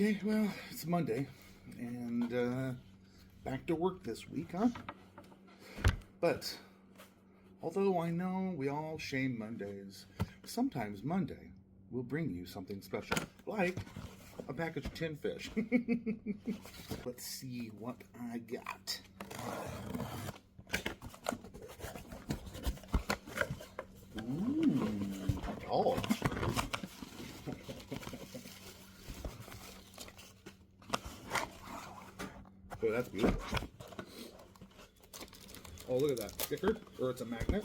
Okay, well, it's Monday, and back to work this week, huh? But, although I know we all shame Mondays, sometimes Monday will bring you something special, like a package of tin fish. Let's see what I got. Ooh, oh. Oh, that's beautiful. Oh, look at that sticker, or it's a magnet.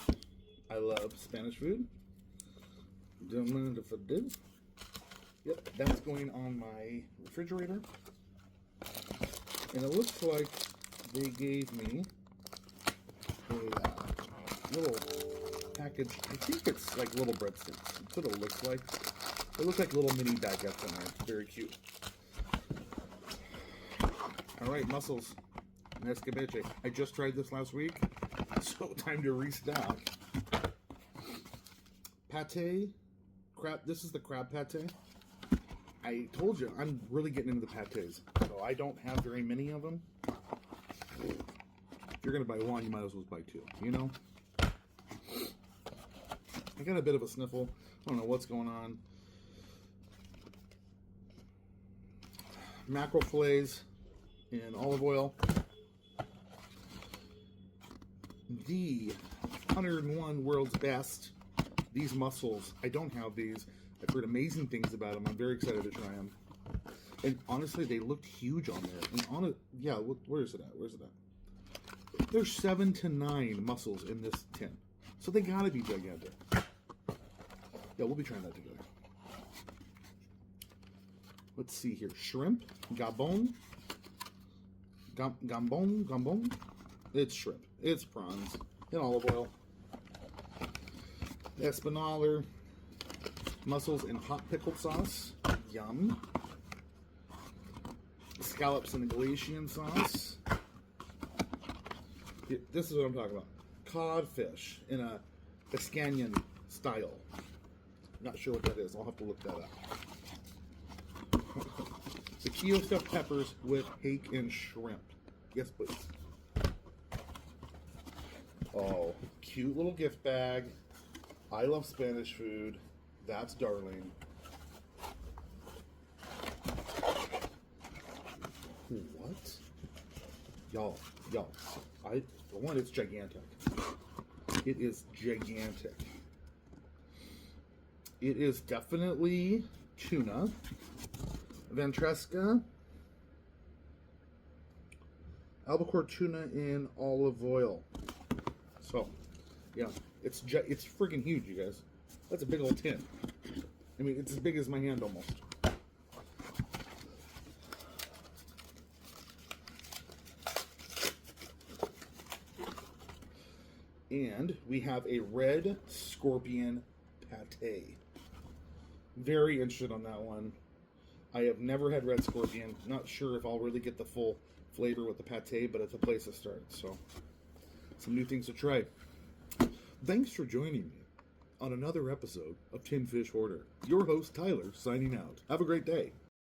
I love Spanish food. Don't mind if I do. Yep, that's going on my refrigerator. And it looks like they gave me a little package. I think it's like little breadsticks. That's what it looks like. It looks like little mini baguettes in there. Very cute. All right, mussels and escabeche. I just tried this last week, so time to restock. Pate, crab. This is the crab pate. I told you, I'm really getting into the pates, so I don't have very many of them. If you're going to buy one, you might as well buy two, you know? I got a bit of a sniffle. I don't know what's going on. Mackerel fillets in olive oil. The 101 World's Best. These mussels, I don't have these. I've heard amazing things about them. I'm very excited to try them. And honestly, they looked huge on there. And on it, yeah, where is it at? Where's it at? There's 7 to 9 mussels in this tin. So they gotta be gigantic. Yeah, we'll be trying that together. Let's see here. Shrimp, gambon. Gambon. It's shrimp. It's prawns in olive oil. Espinaler. Mussels in hot pickled sauce. Yum. Scallops in the Galician sauce. This is what I'm talking about. Codfish in a Biscayne style. Not sure what that is. I'll have to look that up. The Keo stuffed peppers with hake and shrimp. Yes, please. Oh, cute little gift bag. I love Spanish food. That's darling. What? Y'all. For one, it's gigantic. It is gigantic. It is definitely tuna. Ventresca. Albacore tuna in olive oil. So, yeah, it's freaking huge, you guys. That's a big old tin. I mean, it's as big as my hand almost. And we have a red scorpion pate. Very interested on that one. I have never had red scorpion. Not sure if I'll really get the full flavor with the pate, but it's a place to start. So, some new things to try. Thanks for joining me on another episode of Tin Fish Hoarder. Your host, Tyler, signing out. Have a great day.